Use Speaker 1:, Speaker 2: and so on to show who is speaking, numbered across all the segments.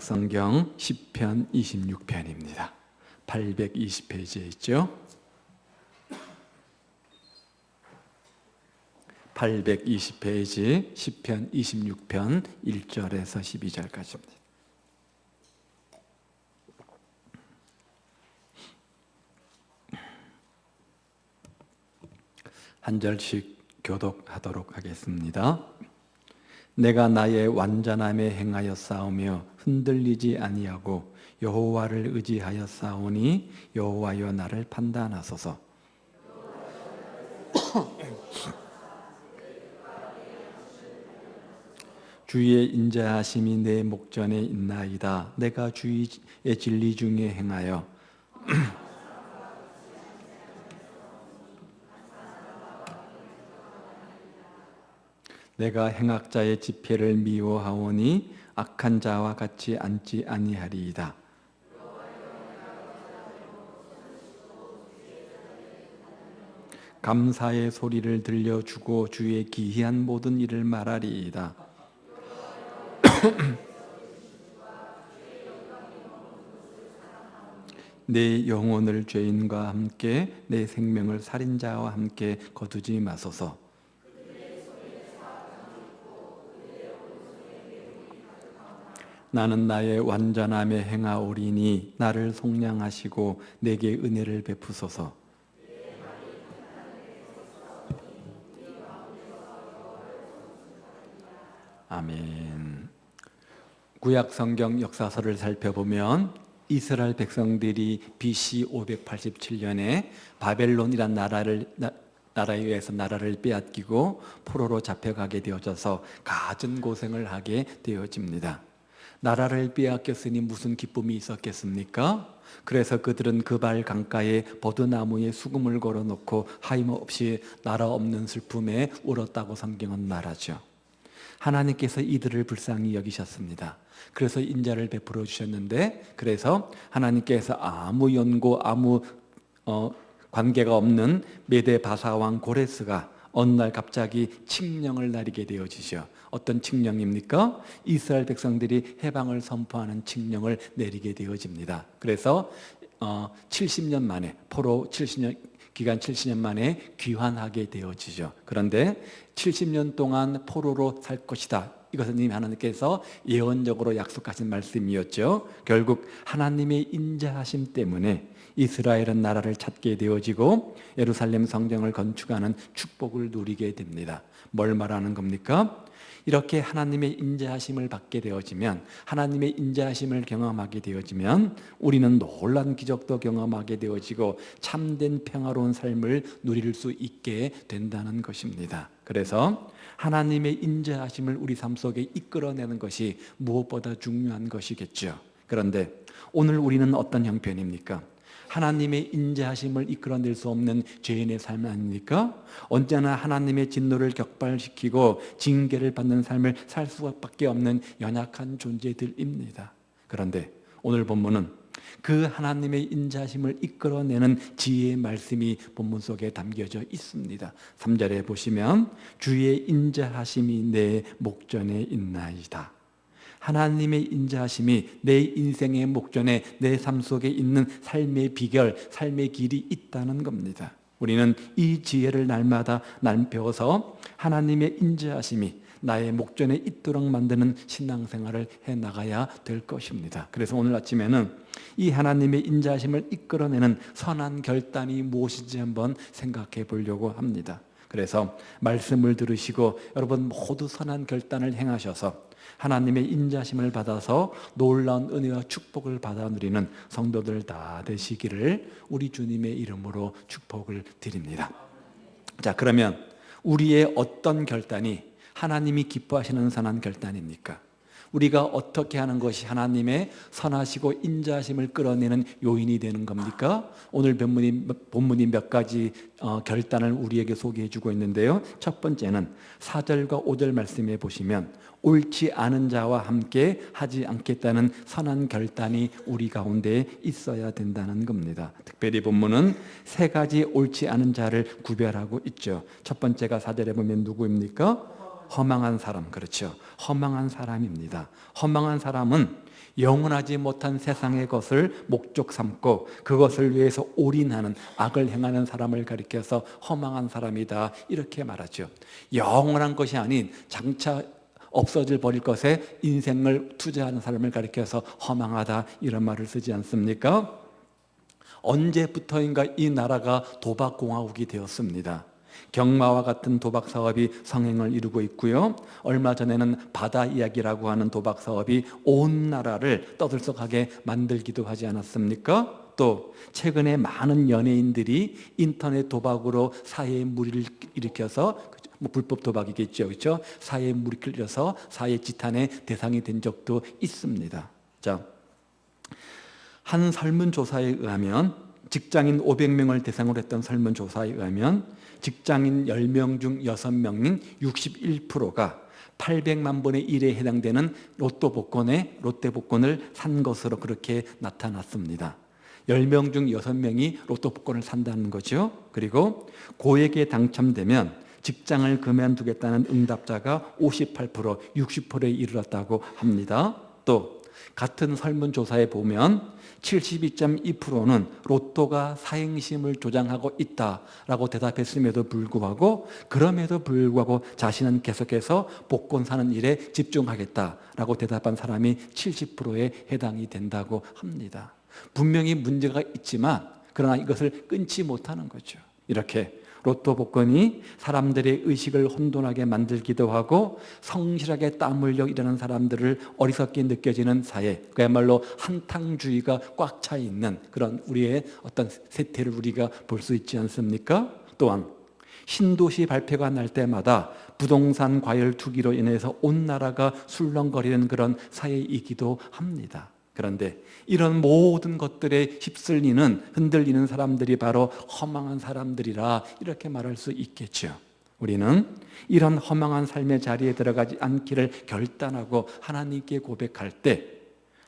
Speaker 1: 구약성경 시편 26편입니다. 820페이지에 있죠. 820페이지 시편 26편 1절에서 12절까지입니다. 한 절씩 교독하도록 하겠습니다. 내가 나의 완전함에 행하여 싸우며 흔들리지 아니하고 여호와를 의지하여 싸우니 여호와여 나를 판단하소서. 주의 인자하심이 내 목전에 있나이다. 내가 주의 진리 중에 행하여 내가 행악자의 집회를 미워하오니 악한 자와 같이 앉지 아니하리이다. 감사의 소리를 들려주고 주의 기이한 모든 일을 말하리이다. 내 영혼을 죄인과 함께 내 생명을 살인자와 함께 거두지 마소서. 나는 나의 완전함에 행하오리니 나를 속량하시고 내게 은혜를 베푸소서. 아멘. 구약 성경 역사서를 살펴보면 이스라엘 백성들이 BC 587년에 바벨론이란 나라에 의해서 나라를 빼앗기고 포로로 잡혀가게 되어져서 갖은 고생을 하게 되어집니다. 나라를 빼앗겼으니 무슨 기쁨이 있었겠습니까? 그래서 그들은 그발 강가에 버드나무에 수금을 걸어놓고 하염없이 나라 없는 슬픔에 울었다고 성경은 말하죠. 하나님께서 이들을 불쌍히 여기셨습니다. 그래서 인자를 베풀어 주셨는데, 그래서 하나님께서 아무 연고 아무 관계가 없는 메데 바사왕 고레스가 어느 날 갑자기 칙령을 내리게 되어지죠. 어떤 칙령입니까? 이스라엘 백성들이 해방을 선포하는 칙령을 내리게 되어집니다. 그래서 70년 만에 포로 70년 기간 70년 만에 귀환하게 되어지죠. 그런데 70년 동안 포로로 살 것이다. 이것은 이미 하나님께서 예언적으로 약속하신 말씀이었죠. 결국 하나님의 인자하심 때문에 이스라엘은 나라를 찾게 되어지고 예루살렘 성전을 건축하는 축복을 누리게 됩니다. 뭘 말하는 겁니까? 이렇게 하나님의 인자하심을 받게 되어지면, 하나님의 인자하심을 경험하게 되어지면 우리는 놀라운 기적도 경험하게 되어지고 참된 평화로운 삶을 누릴 수 있게 된다는 것입니다. 그래서 하나님의 인자하심을 우리 삶 속에 이끌어내는 것이 무엇보다 중요한 것이겠죠. 그런데 오늘 우리는 어떤 형편입니까? 하나님의 인자하심을 이끌어낼 수 없는 죄인의 삶 아닙니까? 언제나 하나님의 진노를 격발시키고 징계를 받는 삶을 살 수밖에 없는 연약한 존재들입니다. 그런데 오늘 본문은 그 하나님의 인자하심을 이끌어내는 지혜의 말씀이 본문 속에 담겨져 있습니다. 3절에 보시면 주의 인자하심이 내 목전에 있나이다. 하나님의 인자하심이 내 인생의 목전에, 내 삶 속에 있는 삶의 비결, 삶의 길이 있다는 겁니다. 우리는 이 지혜를 날마다 배워서 하나님의 인자하심이 나의 목전에 있도록 만드는 신앙생활을 해나가야 될 것입니다. 그래서 오늘 아침에는 이 하나님의 인자하심을 이끌어내는 선한 결단이 무엇인지 한번 생각해 보려고 합니다. 그래서 말씀을 들으시고 여러분 모두 선한 결단을 행하셔서 하나님의 인자심을 받아서 놀라운 은혜와 축복을 받아 누리는 성도들 다 되시기를 우리 주님의 이름으로 축복을 드립니다. 자, 그러면 우리의 어떤 결단이 하나님이 기뻐하시는 선한 결단입니까? 우리가 어떻게 하는 것이 하나님의 선하시고 인자하심을 끌어내는 요인이 되는 겁니까? 오늘 본문이 몇 가지 결단을 우리에게 소개해 주고 있는데요. 첫 번째는 4절과 5절 말씀에 보시면 옳지 않은 자와 함께 하지 않겠다는 선한 결단이 우리 가운데 있어야 된다는 겁니다. 특별히 본문은 세 가지 옳지 않은 자를 구별하고 있죠. 첫 번째가 4절에 보면 누구입니까? 허망한 사람, 그렇죠. 허망한 사람입니다. 허망한 사람은 영원하지 못한 세상의 것을 목적 삼고 그것을 위해서 올인하는 악을 행하는 사람을 가리켜서 허망한 사람이다 이렇게 말하죠. 영원한 것이 아닌 장차 없어질 버릴 것에 인생을 투자하는 사람을 가리켜서 허망하다 이런 말을 쓰지 않습니까? 언제부터인가 이 나라가 도박공화국이 되었습니다. 경마와 같은 도박 사업이 성행을 이루고 있고요. 얼마 전에는 바다 이야기라고 하는 도박 사업이 온 나라를 떠들썩하게 만들기도 하지 않았습니까? 또 최근에 많은 연예인들이 인터넷 도박으로 사회에 무리를 일으켜서 불법 도박이겠죠, 그렇죠? 사회에 무리를 일으켜서 사회 지탄의 대상이 된 적도 있습니다. 자, 한 설문조사에 의하면 직장인 500명을 대상으로 했던 설문조사에 의하면 직장인 10명 중 6명인 61%가 800만 분의 1에 해당되는 롯데 복권을 산 것으로 그렇게 나타났습니다. 10명 중 6명이 로또 복권을 산다는 거죠. 그리고 고액에 당첨되면 직장을 그만두겠다는 응답자가 58%, 60%에 이르렀다고 합니다. 또 같은 설문조사에 보면 72.2%는 로또가 사행심을 조장하고 있다라고 대답했음에도 불구하고 자신은 계속해서 복권 사는 일에 집중하겠다라고 대답한 사람이 70%에 해당이 된다고 합니다. 분명히 문제가 있지만 그러나 이것을 끊지 못하는 거죠. 이렇게 로또 복권이 사람들의 의식을 혼돈하게 만들기도 하고 성실하게 땀 흘려 일하는 사람들을 어리석게 느껴지는 사회, 그야말로 한탕주의가 꽉 차 있는 그런 우리의 어떤 세태를 우리가 볼 수 있지 않습니까? 또한 신도시 발표가 날 때마다 부동산 과열 투기로 인해서 온 나라가 술렁거리는 그런 사회이기도 합니다. 그런데 이런 모든 것들에 흔들리는 사람들이 바로 허망한 사람들이라 이렇게 말할 수 있겠죠. 우리는 이런 허망한 삶의 자리에 들어가지 않기를 결단하고 하나님께 고백할 때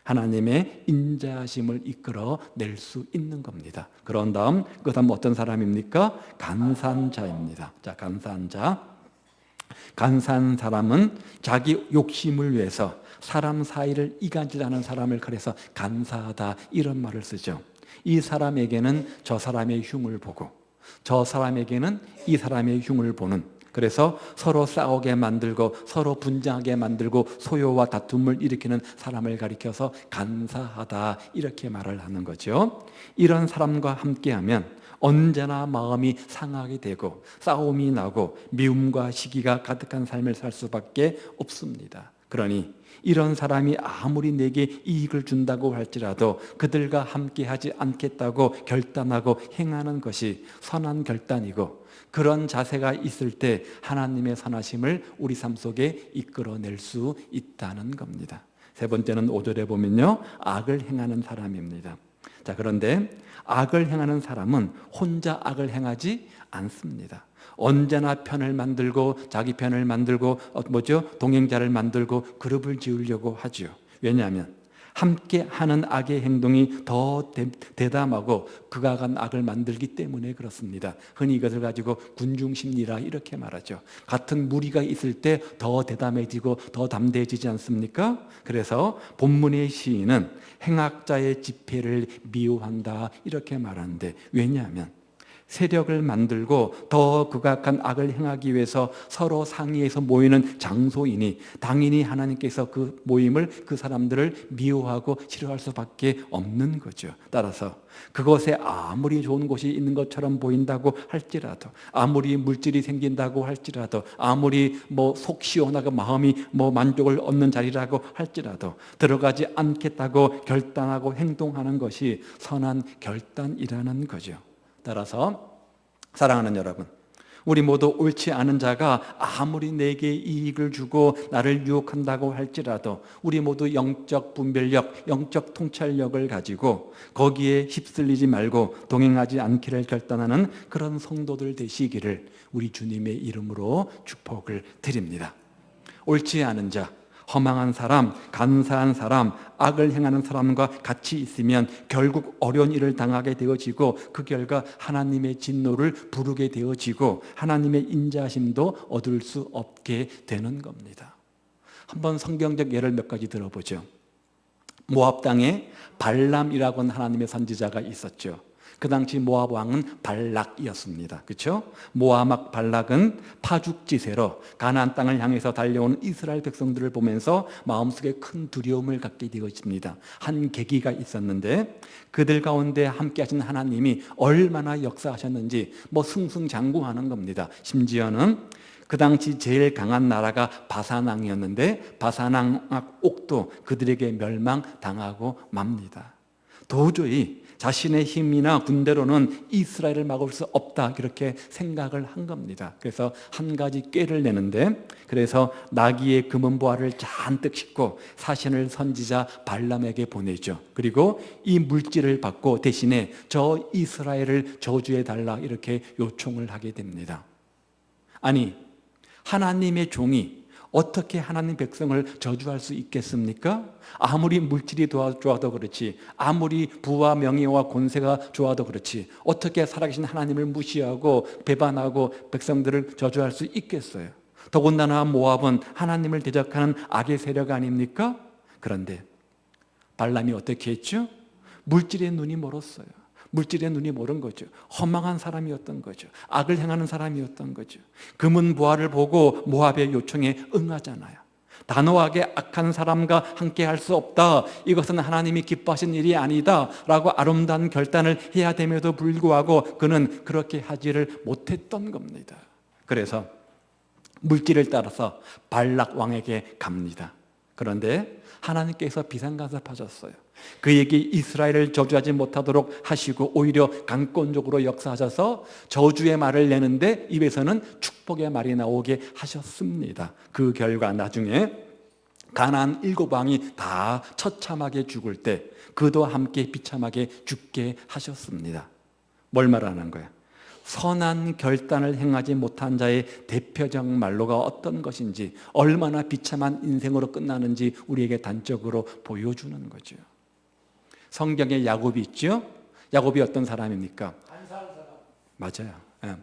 Speaker 1: 하나님의 인자하심을 이끌어 낼 수 있는 겁니다. 그런 다음 그 다음 어떤 사람입니까? 간사한 자입니다. 자, 간사한 자. 간사한 사람은 자기 욕심을 위해서 사람 사이를 이간질하는 사람을 그래서 간사하다 이런 말을 쓰죠. 이 사람에게는 저 사람의 흉을 보고 저 사람에게는 이 사람의 흉을 보는, 그래서 서로 싸우게 만들고 서로 분쟁하게 만들고 소요와 다툼을 일으키는 사람을 가리켜서 간사하다 이렇게 말을 하는 거죠. 이런 사람과 함께하면 언제나 마음이 상하게 되고 싸움이 나고 미움과 시기가 가득한 삶을 살 수밖에 없습니다. 그러니 이런 사람이 아무리 내게 이익을 준다고 할지라도 그들과 함께하지 않겠다고 결단하고 행하는 것이 선한 결단이고, 그런 자세가 있을 때 하나님의 선하심을 우리 삶 속에 이끌어낼 수 있다는 겁니다. 세 번째는 5절에 보면요, 악을 행하는 사람입니다. 자, 그런데 악을 행하는 사람은 혼자 악을 행하지 않습니다. 언제나 편을 만들고 자기 편을 만들고 동행자를 만들고 그룹을 지으려고 하죠. 왜냐하면 함께 하는 악의 행동이 더 대담하고 극악한 악을 만들기 때문에 그렇습니다. 흔히 이것을 가지고 군중심리라 이렇게 말하죠. 같은 무리가 있을 때 더 대담해지고 더 담대해지지 않습니까? 그래서 본문의 시인은 행악자의 집회를 미워한다 이렇게 말하는데, 왜냐하면 세력을 만들고 더 극악한 악을 행하기 위해서 서로 상의해서 모이는 장소이니 당연히 하나님께서 그 모임을, 그 사람들을 미워하고 싫어할 수밖에 없는 거죠. 따라서 그것에 아무리 좋은 곳이 있는 것처럼 보인다고 할지라도, 아무리 물질이 생긴다고 할지라도, 아무리 속 시원하고 마음이 만족을 얻는 자리라고 할지라도 들어가지 않겠다고 결단하고 행동하는 것이 선한 결단이라는 거죠. 따라서 사랑하는 여러분, 우리 모두 옳지 않은 자가 아무리 내게 이익을 주고 나를 유혹한다고 할지라도 우리 모두 영적 분별력, 영적 통찰력을 가지고 거기에 휩쓸리지 말고 동행하지 않기를 결단하는 그런 성도들 되시기를 우리 주님의 이름으로 축복을 드립니다. 옳지 않은 자, 허망한 사람, 간사한 사람, 악을 행하는 사람과 같이 있으면 결국 어려운 일을 당하게 되어지고 그 결과 하나님의 진노를 부르게 되어지고 하나님의 인자하심도 얻을 수 없게 되는 겁니다. 한번 성경적 예를 몇 가지 들어보죠. 모압 땅에 발람이라고 하는 하나님의 선지자가 있었죠. 그 당시 모압 왕은 발락이었습니다. 그렇죠? 모압 발락은 파죽지세로 가나안 땅을 향해서 달려오는 이스라엘 백성들을 보면서 마음속에 큰 두려움을 갖게 되었습니다. 한 계기가 있었는데 그들 가운데 함께 하신 하나님이 얼마나 역사하셨는지 승승장구하는 겁니다. 심지어는 그 당시 제일 강한 나라가 바사왕이었는데 바사왕 옥도 그들에게 멸망당하고 맙니다. 도저히 자신의 힘이나 군대로는 이스라엘을 막을 수 없다, 그렇게 생각을 한 겁니다. 그래서 한 가지 꾀를 내는데, 그래서 나귀의 금은 보화를 잔뜩 싣고 사신을 선지자 발람에게 보내죠. 그리고 이 물질을 받고 대신에 저 이스라엘을 저주해 달라, 이렇게 요청을 하게 됩니다. 아니, 하나님의 종이 어떻게 하나님 백성을 저주할 수 있겠습니까? 아무리 물질이 좋아도 그렇지, 아무리 부와 명예와 권세가 좋아도 그렇지, 어떻게 살아계신 하나님을 무시하고 배반하고 백성들을 저주할 수 있겠어요? 더군다나 모압은 하나님을 대적하는 악의 세력 아닙니까? 그런데 발람이 어떻게 했죠? 물질에 눈이 멀었어요. 물질의 눈이 멀은 거죠. 허망한 사람이었던 거죠. 악을 행하는 사람이었던 거죠. 금은 보화를 보고 모압의 요청에 응하잖아요. 단호하게 악한 사람과 함께 할 수 없다, 이것은 하나님이 기뻐하신 일이 아니다 라고 아름다운 결단을 해야 됨에도 불구하고 그는 그렇게 하지를 못했던 겁니다. 그래서 물질을 따라서 발락 왕에게 갑니다. 그런데 하나님께서 비상간섭하셨어요. 그에게 이스라엘을 저주하지 못하도록 하시고 오히려 강권적으로 역사하셔서 저주의 말을 내는데 입에서는 축복의 말이 나오게 하셨습니다. 그 결과 나중에 가나안 7왕이 다 처참하게 죽을 때 그도 함께 비참하게 죽게 하셨습니다. 뭘 말하는 거야? 선한 결단을 행하지 못한 자의 대표적 말로가 어떤 것인지, 얼마나 비참한 인생으로 끝나는지 우리에게 단적으로 보여주는 거죠. 성경에 야곱이 있죠? 야곱이 어떤 사람입니까? 맞아요. 예.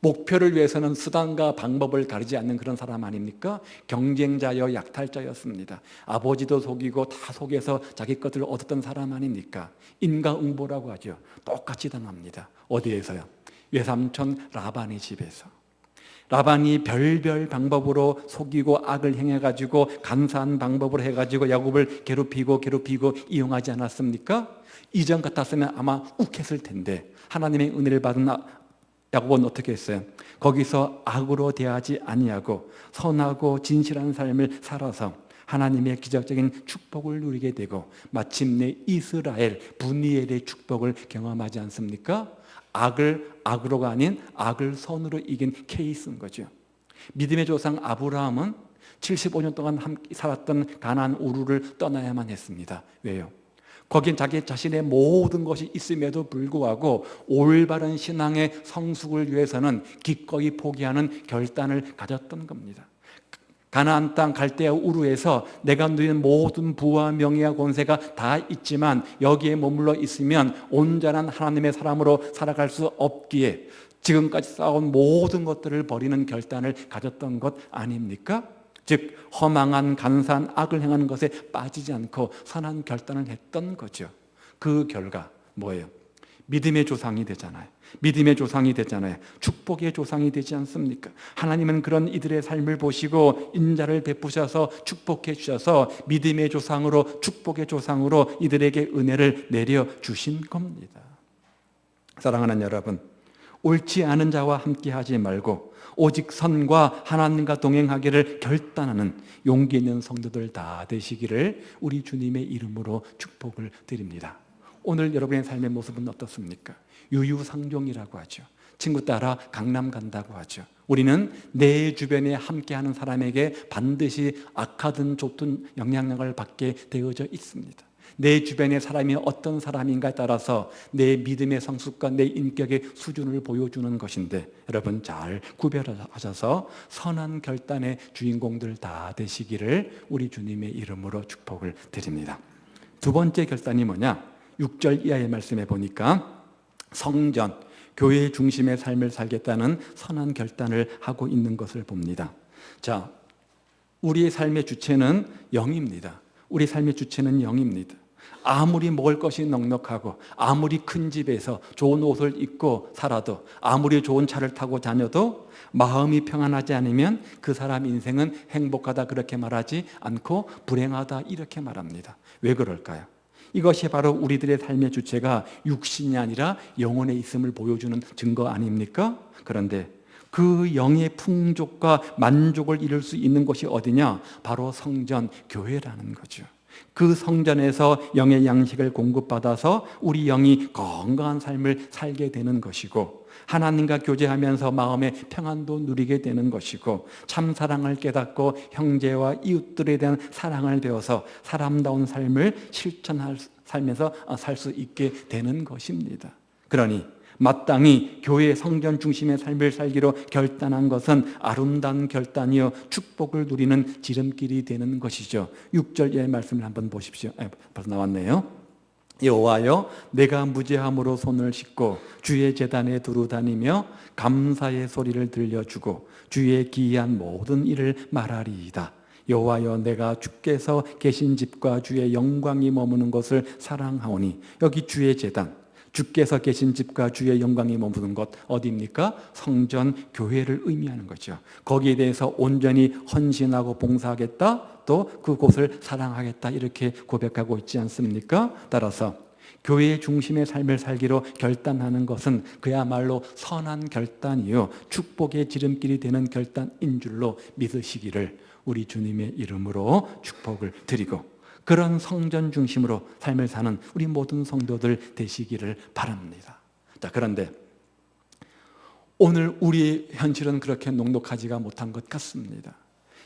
Speaker 1: 목표를 위해서는 수단과 방법을 가리지 않는 그런 사람 아닙니까? 경쟁자여 약탈자였습니다. 아버지도 속이고 다 속여서 자기 것들을 얻었던 사람 아닙니까? 인과응보라고 하죠. 똑같이 당합니다. 어디에서요? 외삼촌 라반의 집에서. 라반이 별별 방법으로 속이고 악을 행해가지고 간사한 방법으로 해가지고 야곱을 괴롭히고 이용하지 않았습니까? 이전 같았으면 아마 욱했을 텐데 하나님의 은혜를 받은 야곱은 어떻게 했어요? 거기서 악으로 대하지 아니하고 선하고 진실한 삶을 살아서 하나님의 기적적인 축복을 누리게 되고 마침내 이스라엘 분이엘의 축복을 경험하지 않습니까? 악을 악으로가 아닌 악을 선으로 이긴 케이스인 거죠. 믿음의 조상 아브라함은 75년 동안 함께 살았던 가나안 우르를 떠나야만 했습니다. 왜요? 거긴 자기 자신의 모든 것이 있음에도 불구하고 올바른 신앙의 성숙을 위해서는 기꺼이 포기하는 결단을 가졌던 겁니다. 가나안 땅 갈대아 우르에서 내가 누린 모든 부와 명예와 권세가 다 있지만 여기에 머물러 있으면 온전한 하나님의 사람으로 살아갈 수 없기에 지금까지 쌓아온 모든 것들을 버리는 결단을 가졌던 것 아닙니까? 즉 허망한 간사한 악을 행하는 것에 빠지지 않고 선한 결단을 했던 거죠. 그 결과 뭐예요? 믿음의 조상이 되잖아요. 믿음의 조상이 되잖아요. 축복의 조상이 되지 않습니까? 하나님은 그런 이들의 삶을 보시고 인자를 베푸셔서 축복해 주셔서 믿음의 조상으로, 축복의 조상으로 이들에게 은혜를 내려주신 겁니다. 사랑하는 여러분, 옳지 않은 자와 함께하지 말고 오직 선과 하나님과 동행하기를 결단하는 용기 있는 성도들 다 되시기를 우리 주님의 이름으로 축복을 드립니다. 오늘 여러분의 삶의 모습은 어떻습니까? 유유상종이라고 하죠. 친구 따라 강남 간다고 하죠. 우리는 내 주변에 함께하는 사람에게 반드시 악하든 좋든 영향력을 받게 되어져 있습니다. 내 주변의 사람이 어떤 사람인가에 따라서 내 믿음의 성숙과 내 인격의 수준을 보여주는 것인데 여러분 잘 구별하셔서 선한 결단의 주인공들 다 되시기를 우리 주님의 이름으로 축복을 드립니다. 두 번째 결단이 뭐냐? 6절 이하의 말씀에 보니까 성전, 교회 중심의 삶을 살겠다는 선한 결단을 하고 있는 것을 봅니다. 자, 우리의 삶의 주체는 영입니다. 우리 삶의 주체는 영입니다. 아무리 먹을 것이 넉넉하고 아무리 큰 집에서 좋은 옷을 입고 살아도 아무리 좋은 차를 타고 다녀도 마음이 평안하지 않으면 그 사람 인생은 행복하다 그렇게 말하지 않고 불행하다 이렇게 말합니다. 왜 그럴까요? 이것이 바로 우리들의 삶의 주체가 육신이 아니라 영혼에 있음을 보여주는 증거 아닙니까? 그런데 그 영의 풍족과 만족을 이룰 수 있는 곳이 어디냐? 바로 성전, 교회라는 거죠. 그 성전에서 영의 양식을 공급받아서 우리 영이 건강한 삶을 살게 되는 것이고 하나님과 교제하면서 마음의 평안도 누리게 되는 것이고 참 사랑을 깨닫고 형제와 이웃들에 대한 사랑을 배워서 사람다운 삶을 실천할 살면서 살 수 있게 되는 것입니다. 그러니 마땅히 교회 성전 중심의 삶을 살기로 결단한 것은 아름다운 결단이요 축복을 누리는 지름길이 되는 것이죠. 6절의 말씀을 한번 보십시오. 벌써 나왔네요. 여호와여 내가 무죄함으로 손을 씻고 주의 제단에 두루 다니며 감사의 소리를 들려주고 주의 기이한 모든 일을 말하리이다. 여호와여 내가 주께서 계신 집과 주의 영광이 머무는 것을 사랑하오니. 여기 주의 제단, 주께서 계신 집과 주의 영광이 머무는 것 어디입니까? 성전, 교회를 의미하는 거죠. 거기에 대해서 온전히 헌신하고 봉사하겠다, 또 그곳을 사랑하겠다 이렇게 고백하고 있지 않습니까? 따라서 교회의 중심의 삶을 살기로 결단하는 것은 그야말로 선한 결단이요 축복의 지름길이 되는 결단인 줄로 믿으시기를 우리 주님의 이름으로 축복을 드리고, 그런 성전 중심으로 삶을 사는 우리 모든 성도들 되시기를 바랍니다. 자, 그런데 오늘 우리의 현실은 그렇게 녹록하지가 못한 것 같습니다.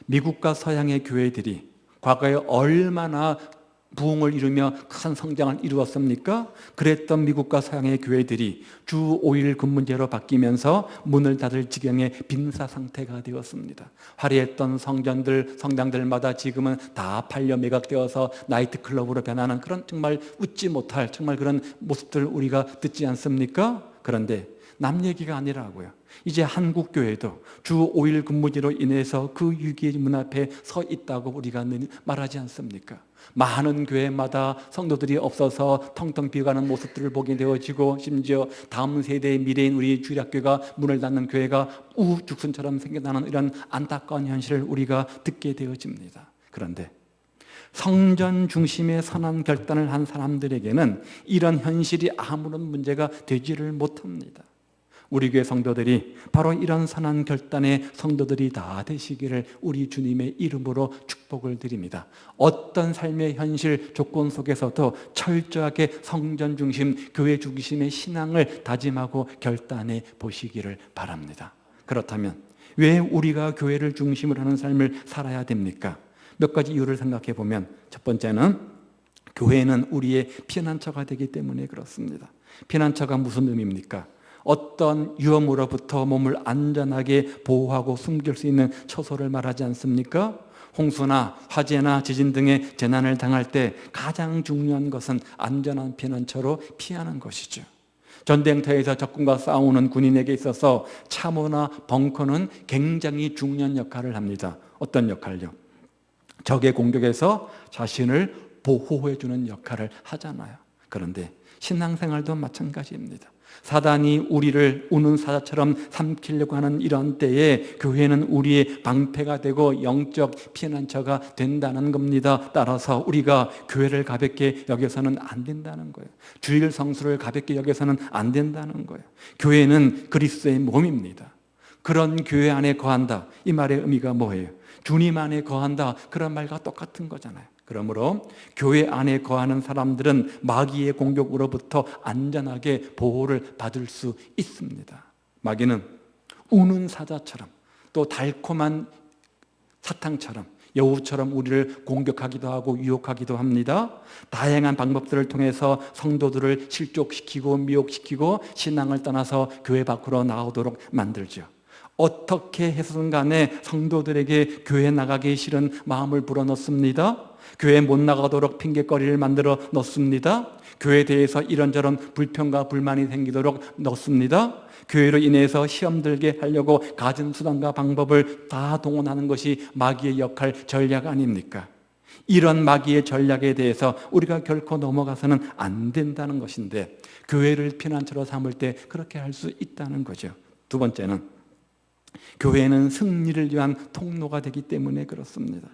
Speaker 1: 미국과 서양의 교회들이 과거에 얼마나 부흥을 이루며 큰 성장을 이루었습니까? 그랬던 미국과 서양의 교회들이 주 5일 근무제로 바뀌면서 문을 닫을 지경의 빈사 상태가 되었습니다. 화려했던 성당들마다 지금은 다 팔려 매각되어서 나이트클럽으로 변하는 그런 정말 웃지 못할 정말 그런 모습들 우리가 듣지 않습니까? 그런데 남 얘기가 아니라고요. 이제 한국 교회도 주 5일 근무제로 인해서 그 위기의 문 앞에 서 있다고 우리가 말하지 않습니까? 많은 교회마다 성도들이 없어서 텅텅 비어가는 모습들을 보게 되어지고, 심지어 다음 세대의 미래인 우리 주일학교가 문을 닫는 교회가 우죽순처럼 생겨나는 이런 안타까운 현실을 우리가 듣게 되어집니다. 그런데 성전 중심의 선한 결단을 한 사람들에게는 이런 현실이 아무런 문제가 되지를 못합니다. 우리 교회 성도들이 바로 이런 선한 결단의 성도들이 다 되시기를 우리 주님의 이름으로 축복을 드립니다. 어떤 삶의 현실 조건 속에서도 철저하게 성전 중심, 교회 중심의 신앙을 다짐하고 결단해 보시기를 바랍니다. 그렇다면 왜 우리가 교회를 중심으로 하는 삶을 살아야 됩니까? 몇 가지 이유를 생각해 보면, 첫 번째는 교회는 우리의 피난처가 되기 때문에 그렇습니다. 피난처가 무슨 의미입니까? 어떤 위험으로부터 몸을 안전하게 보호하고 숨길 수 있는 처소를 말하지 않습니까? 홍수나 화재나 지진 등의 재난을 당할 때 가장 중요한 것은 안전한 피난처로 피하는 것이죠. 전쟁터에서 적군과 싸우는 군인에게 있어서 참호나 벙커는 굉장히 중요한 역할을 합니다. 어떤 역할요? 적의 공격에서 자신을 보호해주는 역할을 하잖아요. 그런데 신앙생활도 마찬가지입니다. 사단이 우리를 우는 사자처럼 삼키려고 하는 이런 때에 교회는 우리의 방패가 되고 영적 피난처가 된다는 겁니다. 따라서 우리가 교회를 가볍게 여겨서는 안 된다는 거예요. 주일 성수를 가볍게 여겨서는 안 된다는 거예요. 교회는 그리스도의 몸입니다. 그런 교회 안에 거한다, 이 말의 의미가 뭐예요? 주님 안에 거한다, 그런 말과 똑같은 거잖아요. 그러므로 교회 안에 거하는 사람들은 마귀의 공격으로부터 안전하게 보호를 받을 수 있습니다. 마귀는 우는 사자처럼, 또 달콤한 사탕처럼, 여우처럼 우리를 공격하기도 하고 유혹하기도 합니다. 다양한 방법들을 통해서 성도들을 실족시키고 미혹시키고 신앙을 떠나서 교회 밖으로 나오도록 만들죠. 어떻게 해서든 간에 성도들에게 교회 나가기 싫은 마음을 불어넣습니다. 교회 못 나가도록 핑계거리를 만들어 넣습니다. 교회에 대해서 이런저런 불평과 불만이 생기도록 넣습니다. 교회로 인해서 시험 들게 하려고 가진 수단과 방법을 다 동원하는 것이 마귀의 역할, 전략 아닙니까? 이런 마귀의 전략에 대해서 우리가 결코 넘어가서는 안 된다는 것인데, 교회를 피난처로 삼을 때 그렇게 할 수 있다는 거죠. 두 번째는, 교회는 승리를 위한 통로가 되기 때문에 그렇습니다.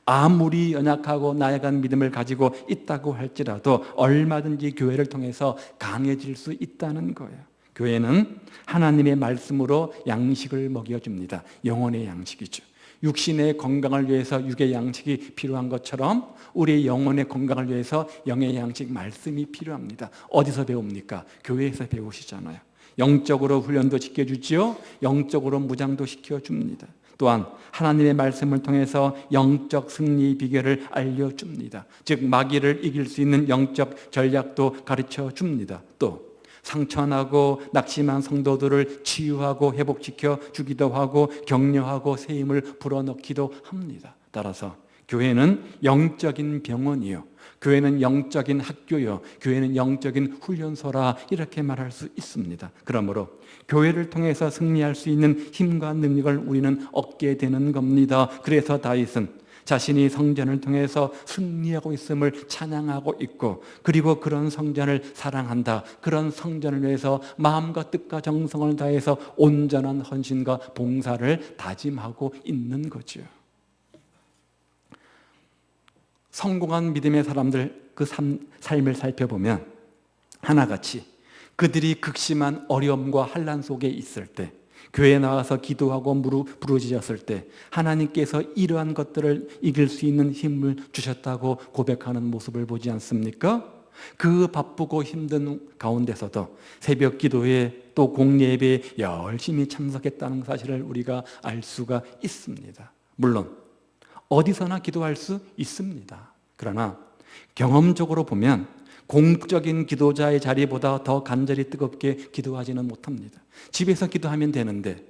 Speaker 1: 아무리 연약하고 나약한 믿음을 가지고 있다고 할지라도 얼마든지 교회를 통해서 강해질 수 있다는 거예요. 교회는 하나님의 말씀으로 양식을 먹여줍니다. 영혼의 양식이죠. 육신의 건강을 위해서 육의 양식이 필요한 것처럼 우리의 영혼의 건강을 위해서 영의 양식, 말씀이 필요합니다. 어디서 배웁니까? 교회에서 배우시잖아요. 영적으로 훈련도 시켜주지요, 영적으로 무장도 시켜줍니다. 또한 하나님의 말씀을 통해서 영적 승리 비결을 알려줍니다. 즉 마귀를 이길 수 있는 영적 전략도 가르쳐줍니다. 또 상처나고 낙심한 성도들을 치유하고 회복시켜 주기도 하고 격려하고 새 힘을 불어넣기도 합니다. 따라서 교회는 영적인 병원이요, 교회는 영적인 학교요, 교회는 영적인 훈련소라 이렇게 말할 수 있습니다. 그러므로 교회를 통해서 승리할 수 있는 힘과 능력을 우리는 얻게 되는 겁니다. 그래서 다윗은 자신이 성전을 통해서 승리하고 있음을 찬양하고 있고, 그리고 그런 성전을 사랑한다, 그런 성전을 위해서 마음과 뜻과 정성을 다해서 온전한 헌신과 봉사를 다짐하고 있는 거죠. 성공한 믿음의 사람들 그 삶을 살펴보면 하나같이 그들이 극심한 어려움과 환난 속에 있을 때, 교회에 나와서 기도하고 무릎 부르짖었을 때 하나님께서 이러한 것들을 이길 수 있는 힘을 주셨다고 고백하는 모습을 보지 않습니까? 그 바쁘고 힘든 가운데서도 새벽 기도에 또 공예배에 열심히 참석했다는 사실을 우리가 알 수가 있습니다. 물론 어디서나 기도할 수 있습니다. 그러나 경험적으로 보면 공적인 기도자의 자리보다 더 간절히 뜨겁게 기도하지는 못합니다. 집에서 기도하면 되는데,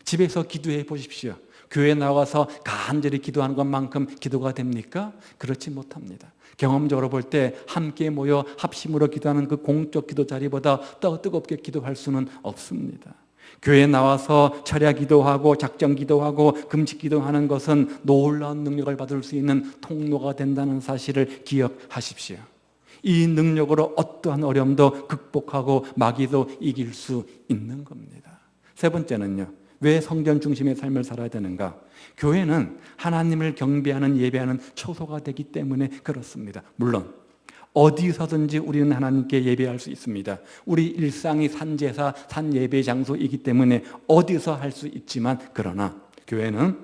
Speaker 1: 집에서 기도해 보십시오. 교회에 나와서 간절히 기도하는 것만큼 기도가 됩니까? 그렇지 못합니다. 경험적으로 볼 때 함께 모여 합심으로 기도하는 그 공적 기도 자리보다 더 뜨겁게 기도할 수는 없습니다. 교회에 나와서 철야 기도하고 작정 기도하고 금식 기도하는 것은 놀라운 능력을 받을 수 있는 통로가 된다는 사실을 기억하십시오. 이 능력으로 어떠한 어려움도 극복하고 마귀도 이길 수 있는 겁니다. 세 번째는요, 왜 성전 중심의 삶을 살아야 되는가? 교회는 하나님을 경배하는 예배하는 초소가 되기 때문에 그렇습니다. 물론 어디서든지 우리는 하나님께 예배할 수 있습니다. 우리 일상이 산제사, 산예배 장소이기 때문에 어디서 할 수 있지만, 그러나 교회는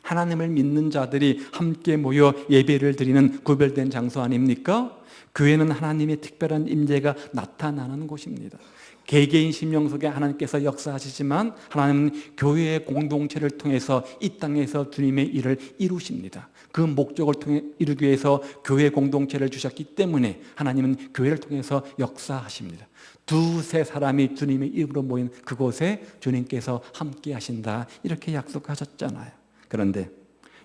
Speaker 1: 하나님을 믿는 자들이 함께 모여 예배를 드리는 구별된 장소 아닙니까? 교회는 하나님의 특별한 임재가 나타나는 곳입니다. 개개인 심령 속에 하나님께서 역사하시지만 하나님은 교회의 공동체를 통해서 이 땅에서 주님의 일을 이루십니다. 그 목적을 통해 이루기 위해서 교회 공동체를 주셨기 때문에 하나님은 교회를 통해서 역사하십니다. 두세 사람이 주님의 이름으로 모인 그곳에 주님께서 함께 하신다, 이렇게 약속하셨잖아요. 그런데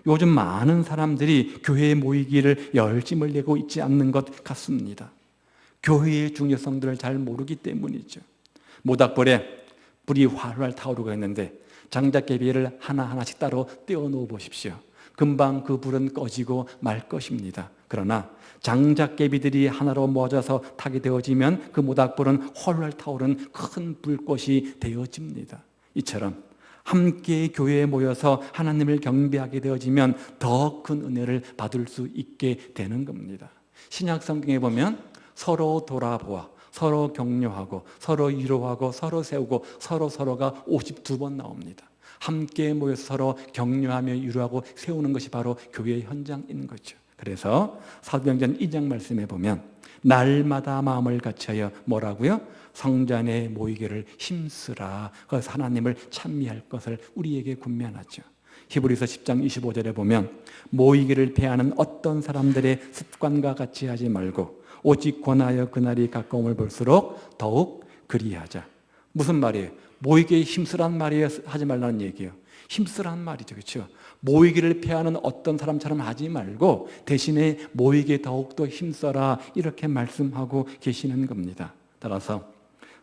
Speaker 1: 요즘 많은 사람들이 교회에 모이기를 열심을 내고 있지 않는 것 같습니다. 교회의 중요성들을 잘 모르기 때문이죠. 모닥불에 불이 활활 타오르고 있는데 장작개비를 하나하나씩 따로 떼어놓어 보십시오. 금방 그 불은 꺼지고 말 것입니다. 그러나 장작개비들이 하나로 모아져서 타게 되어지면 그 모닥불은 활활 타오른 큰 불꽃이 되어집니다. 이처럼 함께 교회에 모여서 하나님을 경배하게 되어지면 더 큰 은혜를 받을 수 있게 되는 겁니다. 신약 성경에 보면 서로 돌아보아, 서로 격려하고, 서로 위로하고, 서로 세우고, 서로가 52번 나옵니다. 함께 모여서 서로 격려하며 위로하고 세우는 것이 바로 교회의 현장인 거죠. 그래서 사도행전 2장 말씀에 보면 날마다 마음을 같이하여 뭐라고요? 성전에 모이기를 힘쓰라. 그래서 하나님을 찬미할 것을 우리에게 권면하죠. 히브리서 10장 25절에 보면 모이기를 패하는 어떤 사람들의 습관과 같이 하지 말고 오직 권하여 그날이 가까움을 볼수록 더욱 그리하자. 무슨 말이에요? 모이기에 힘쓰란 말이에요? 하지 말라는 얘기예요. 힘쓰란 말이죠. 그렇죠? 모이기를 패하는 어떤 사람처럼 하지 말고 대신에 모이기에 더욱더 힘써라, 이렇게 말씀하고 계시는 겁니다. 따라서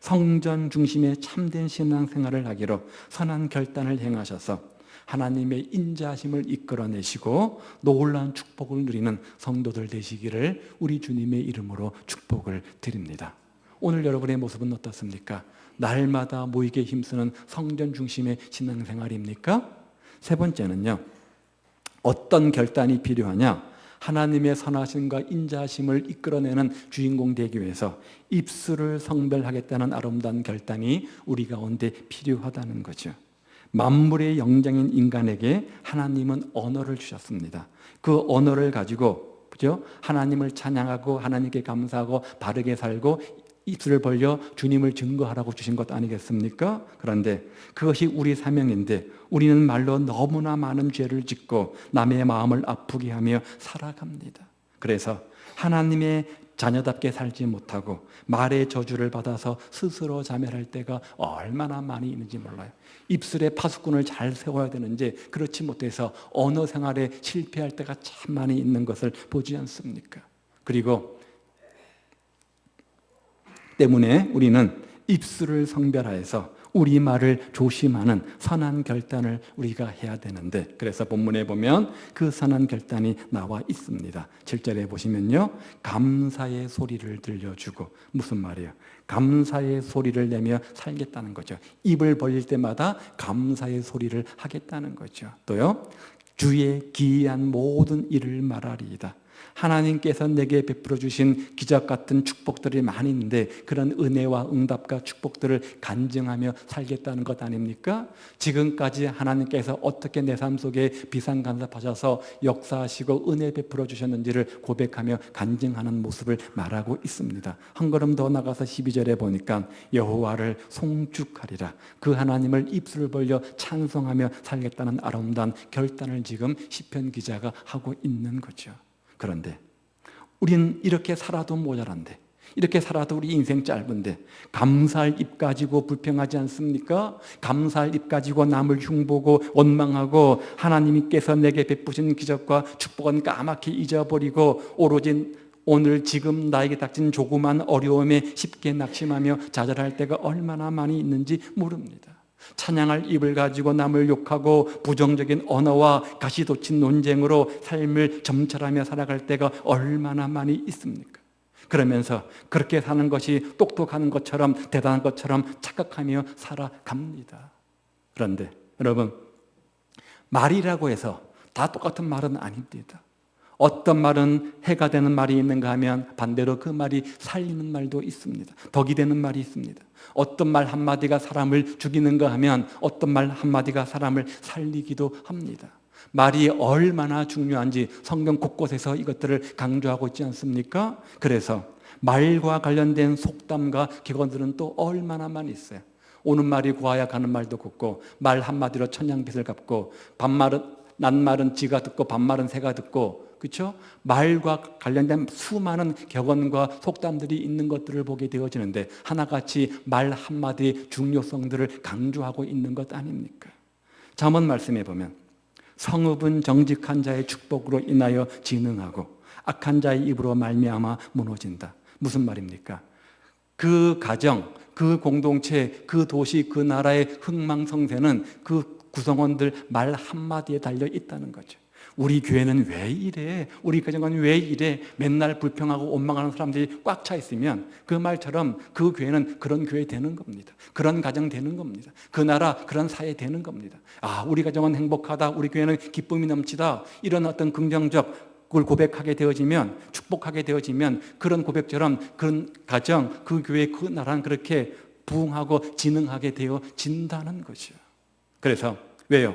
Speaker 1: 성전 중심의 참된 신앙생활을 하기로 선한 결단을 행하셔서 하나님의 인자하심을 이끌어내시고 놀라운 축복을 누리는 성도들 되시기를 우리 주님의 이름으로 축복을 드립니다. 오늘 여러분의 모습은 어떻습니까? 날마다 모이게 힘쓰는 성전 중심의 신앙생활입니까? 세 번째는요, 어떤 결단이 필요하냐? 하나님의 선하심과 인자하심을 이끌어내는 주인공 되기 위해서 입술을 성별하겠다는 아름다운 결단이 우리 가운데 필요하다는 거죠. 만물의 영장인 인간에게 하나님은 언어를 주셨습니다. 그 언어를 가지고, 그죠? 하나님을 찬양하고 하나님께 감사하고 바르게 살고 입술을 벌려 주님을 증거하라고 주신 것 아니겠습니까? 그런데 그것이 우리 사명인데 우리는 말로 너무나 많은 죄를 짓고 남의 마음을 아프게 하며 살아갑니다. 그래서 하나님의 자녀답게 살지 못하고 말의 저주를 받아서 스스로 자멸할 때가 얼마나 많이 있는지 몰라요. 입술에 파수꾼을 잘 세워야 되는지 그렇지 못해서 언어 생활에 실패할 때가 참 많이 있는 것을 보지 않습니까? 그리고 때문에 우리는 입술을 성별하여서 우리 말을 조심하는 선한 결단을 우리가 해야 되는데, 그래서 본문에 보면 그 선한 결단이 나와 있습니다. 7절에 보시면요, 감사의 소리를 들려주고, 무슨 말이에요? 감사의 소리를 내며 살겠다는 거죠. 입을 벌릴 때마다 감사의 소리를 하겠다는 거죠. 또요, 주의 기이한 모든 일을 말하리이다. 하나님께서 내게 베풀어 주신 기적 같은 축복들이 많이 있는데 그런 은혜와 응답과 축복들을 간증하며 살겠다는 것 아닙니까? 지금까지 하나님께서 어떻게 내 삶 속에 비상간섭하셔서 역사하시고 은혜 베풀어 주셨는지를 고백하며 간증하는 모습을 말하고 있습니다. 한 걸음 더 나가서 12절에 보니까 여호와를 송축하리라. 그 하나님을 입술을 벌려 찬송하며 살겠다는 아름다운 결단을 지금 시편 기자가 하고 있는 거죠. 그런데 우리는 이렇게 살아도 모자란데, 이렇게 살아도 우리 인생 짧은데 감사할 입 가지고 불평하지 않습니까? 감사할 입 가지고 남을 흉보고 원망하고 하나님께서 내게 베푸신 기적과 축복은 까맣게 잊어버리고 오로지 오늘 지금 나에게 닥친 조그만 어려움에 쉽게 낙심하며 좌절할 때가 얼마나 많이 있는지 모릅니다. 찬양할 입을 가지고 남을 욕하고 부정적인 언어와 가시돋친 논쟁으로 삶을 점철하며 살아갈 때가 얼마나 많이 있습니까? 그러면서 그렇게 사는 것이 똑똑한 것처럼 대단한 것처럼 착각하며 살아갑니다. 그런데 여러분, 말이라고 해서 다 똑같은 말은 아닙니다. 어떤 말은 해가 되는 말이 있는가 하면 반대로 그 말이 살리는 말도 있습니다. 덕이 되는 말이 있습니다. 어떤 말 한마디가 사람을 죽이는가 하면 어떤 말 한마디가 사람을 살리기도 합니다. 말이 얼마나 중요한지 성경 곳곳에서 이것들을 강조하고 있지 않습니까? 그래서 말과 관련된 속담과 격언들은 또 얼마나 많이 있어요. 오는 말이 고와야 가는 말도 곱고 말 한마디로 천냥빚을 갚고 낱말은 쥐가 듣고 반말은 새가 듣고, 그렇죠? 말과 관련된 수많은 격언과 속담들이 있는 것들을 보게 되어지는데 하나같이 말 한마디의 중요성들을 강조하고 있는 것 아닙니까? 잠언 말씀에 보면 성읍은 정직한 자의 축복으로 인하여 진흥하고 악한 자의 입으로 말미암아 무너진다. 무슨 말입니까? 그 가정, 그 공동체, 그 도시, 그 나라의 흥망성쇠는 그 구성원들 말 한마디에 달려 있다는 거죠. 우리 교회는 왜 이래? 우리 가정은 왜 이래? 맨날 불평하고 원망하는 사람들이 꽉 차 있으면 그 말처럼 그 교회는 그런 교회 되는 겁니다. 그런 가정 되는 겁니다. 그 나라, 그런 사회 되는 겁니다. 아, 우리 가정은 행복하다. 우리 교회는 기쁨이 넘치다. 이런 어떤 긍정적 그걸 고백하게 되어지면, 축복하게 되어지면 그런 고백처럼 그런 가정, 그 교회, 그 나라는 그렇게 부흥하고 진흥하게 되어진다는 거죠. 그래서 왜요?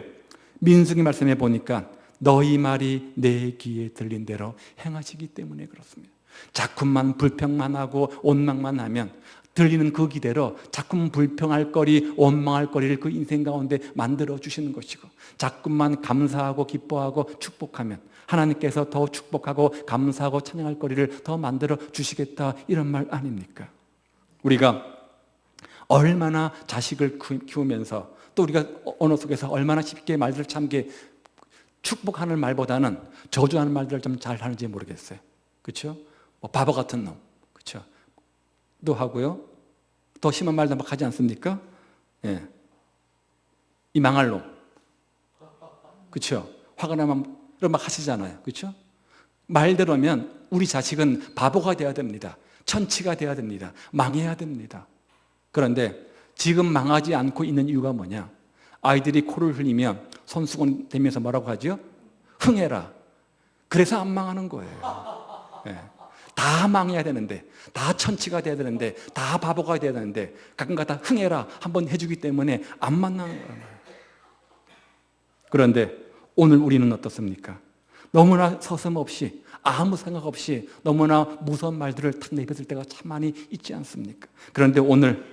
Speaker 1: 민수기 말씀에 보니까 너희 말이 내 귀에 들린 대로 행하시기 때문에 그렇습니다. 자꾸만 불평만 하고 원망만 하면 들리는 그 기대로 자꾸만 불평할 거리, 원망할 거리를 그 인생 가운데 만들어 주시는 것이고, 자꾸만 감사하고 기뻐하고 축복하면 하나님께서 더 축복하고 감사하고 찬양할 거리를 더 만들어 주시겠다, 이런 말 아닙니까? 우리가 얼마나 자식을 키우면서 또 우리가 언어 속에서 얼마나 쉽게 말들을 참게 축복하는 말보다는 저주하는 말들을 좀 잘 하는지 모르겠어요. 그렇죠? 뭐 바보 같은 놈, 그렇죠? 또 하고요. 더 심한 말도 막 하지 않습니까? 예. 이 망할 놈, 그렇죠? 화가 나면 막 하시잖아요. 그렇죠? 말대로면 우리 자식은 바보가 되어야 됩니다. 천치가 되어야 됩니다. 망해야 됩니다. 그런데 지금 망하지 않고 있는 이유가 뭐냐? 아이들이 코를 흘리면 손수건 대면서 뭐라고 하죠? 흥해라. 그래서 안 망하는 거예요. 네. 다 망해야 되는데, 다 천치가 돼야 되는데, 다 바보가 돼야 되는데 가끔가다 흥해라 한번 해주기 때문에 안 만나는 거예요. 그런데 오늘 우리는 어떻습니까? 너무나 서슴없이 아무 생각 없이 너무나 무서운 말들을 탁 내뱉을 때가 참 많이 있지 않습니까? 그런데 오늘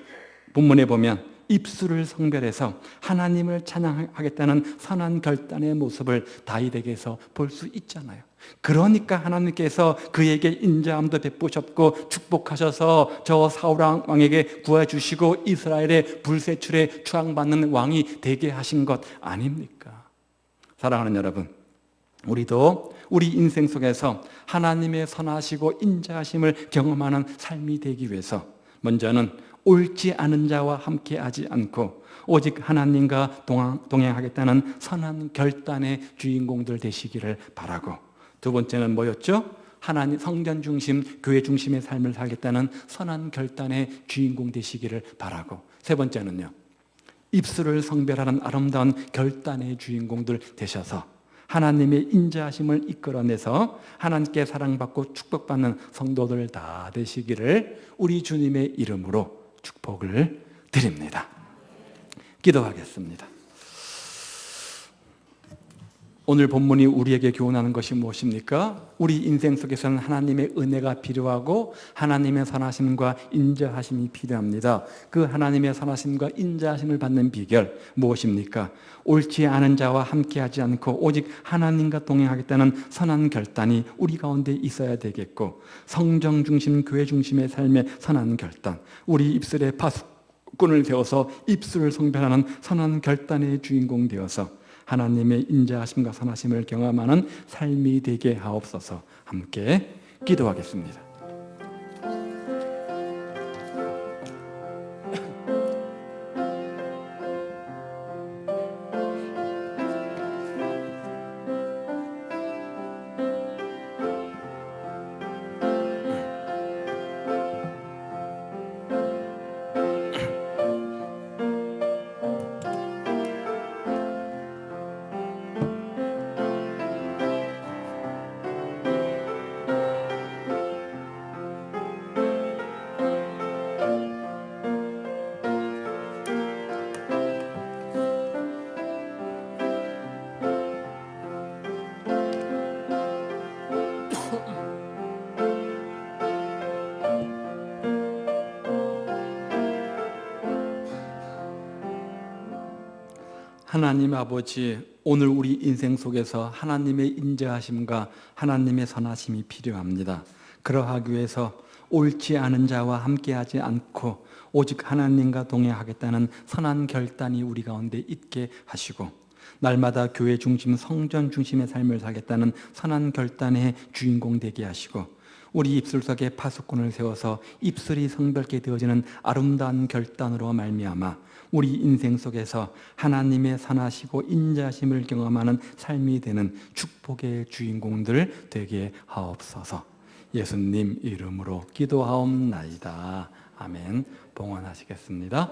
Speaker 1: 본문에 보면 입술을 성별해서 하나님을 찬양하겠다는 선한 결단의 모습을 다윗에게서 볼 수 있잖아요. 그러니까 하나님께서 그에게 인자함도 베푸셨고 축복하셔서 저 사울 왕에게 구해주시고 이스라엘의 불세출에 추앙받는 왕이 되게 하신 것 아닙니까? 사랑하는 여러분, 우리도 우리 인생 속에서 하나님의 선하시고 인자하심을 경험하는 삶이 되기 위해서 먼저는 옳지 않은 자와 함께하지 않고 오직 하나님과 동행하겠다는 선한 결단의 주인공들 되시기를 바라고, 두 번째는 뭐였죠? 하나님 성전 중심, 교회 중심의 삶을 살겠다는 선한 결단의 주인공 되시기를 바라고, 세 번째는요, 입술을 성별하는 아름다운 결단의 주인공들 되셔서 하나님의 인자하심을 이끌어내서 하나님께 사랑받고 축복받는 성도들 다 되시기를 우리 주님의 이름으로 축복을 드립니다. 기도하겠습니다. 오늘 본문이 우리에게 교훈하는 것이 무엇입니까? 우리 인생 속에서는 하나님의 은혜가 필요하고 하나님의 선하심과 인자하심이 필요합니다. 그 하나님의 선하심과 인자하심을 받는 비결 무엇입니까? 옳지 않은 자와 함께하지 않고 오직 하나님과 동행하겠다는 선한 결단이 우리 가운데 있어야 되겠고, 성정 중심, 교회 중심의 삶의 선한 결단, 우리 입술에 파수꾼을 세워서 입술을 성별하는 선한 결단의 주인공 되어서 하나님의 인자하심과 선하심을 경험하는 삶이 되게 하옵소서. 함께 기도하겠습니다. 하나님 아버지, 오늘 우리 인생 속에서 하나님의 인자하심과 하나님의 선하심이 필요합니다. 그러하기 위해서 옳지 않은 자와 함께하지 않고 오직 하나님과 동행하겠다는 선한 결단이 우리 가운데 있게 하시고, 날마다 교회 중심, 성전 중심의 삶을 살겠다는 선한 결단의 주인공 되게 하시고, 우리 입술 속에 파수꾼을 세워서 입술이 성별케 되어지는 아름다운 결단으로 말미암아 우리 인생 속에서 하나님의 선하시고 인자하심을 경험하는 삶이 되는 축복의 주인공들 되게 하옵소서. 예수님 이름으로 기도하옵나이다. 아멘. 봉헌하시겠습니다.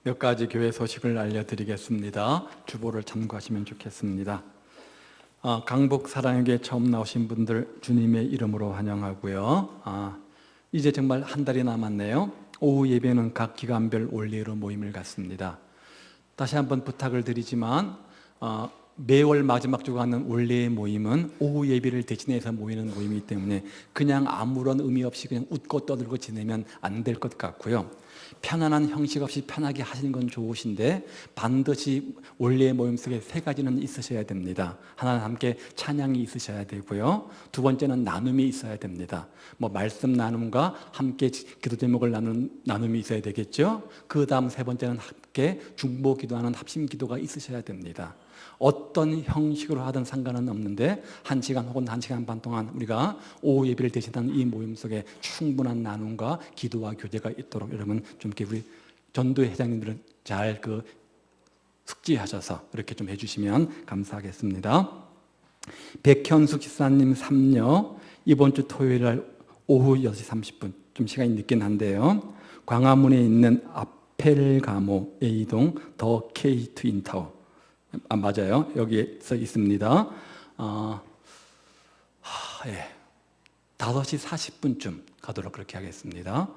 Speaker 1: 몇 가지 교회 소식을 알려드리겠습니다. 주보를 참고하시면 좋겠습니다. 강북 사랑에게 처음 나오신 분들 주님의 이름으로 환영하고요. 이제 정말 한 달이 남았네요. 오후 예배는 각 기간별 원례로 모임을 갖습니다. 다시 한번 부탁을 드리지만 매월 마지막 주가 하는 원래의 모임은 오후 예배를 대신해서 모이는 모임이기 때문에 그냥 아무런 의미 없이 그냥 웃고 떠들고 지내면 안 될 것 같고요. 편안한 형식 없이 편하게 하시는 건 좋으신데 반드시 원래의 모임 속에 세 가지는 있으셔야 됩니다. 하나는 함께 찬양이 있으셔야 되고요. 두 번째는 나눔이 있어야 됩니다. 말씀 나눔과 함께 기도 제목을 나눔이 있어야 되겠죠. 그 다음 세 번째는 함께 중보 기도하는 합심 기도가 있으셔야 됩니다. 어떤 형식으로 하든 상관은 없는데 1시간 혹은 1시간 반 동안 우리가 오후 예배를 대신하는 이 모임 속에 충분한 나눔과 기도와 교제가 있도록 여러분 좀 이렇게 우리 전도회 회장님들은 잘 숙지하셔서 이렇게 좀 해주시면 감사하겠습니다. 백현숙 집사님 3녀 이번 주 토요일 날 오후 6시 30분 좀 시간이 늦긴 한데요. 광화문에 있는 아펠가모 A동 더 K 트윈타워 맞아요. 여기에 있습니다. 5시 40분쯤 가도록 그렇게 하겠습니다.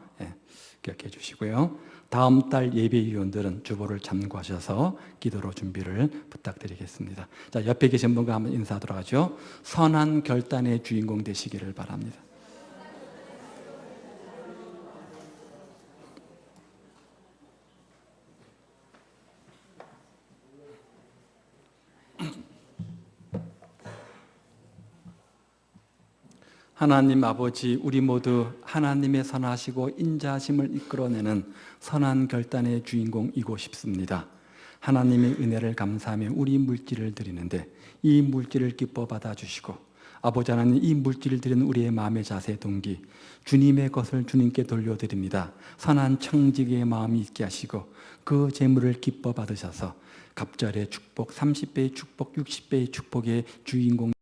Speaker 1: 기억해 주시고요. 다음 달 예배위원들은 주보를 참고하셔서 기도로 준비를 부탁드리겠습니다. 자, 옆에 계신 분과 한번 인사하도록 하죠. 선한 결단의 주인공 되시기를 바랍니다. 하나님 아버지, 우리 모두 하나님의 선하시고 인자하심을 이끌어내는 선한 결단의 주인공이고 싶습니다. 하나님의 은혜를 감사하며 우리 물질을 드리는데 이 물질을 기뻐 받아주시고 아버지 하나님, 이 물질을 드리는 우리의 마음의 자세 동기 주님의 것을 주님께 돌려드립니다. 선한 청지기의 마음이 있게 하시고 그 재물을 기뻐 받으셔서 갑절의 축복, 30배의 축복, 60배의 축복의 주인공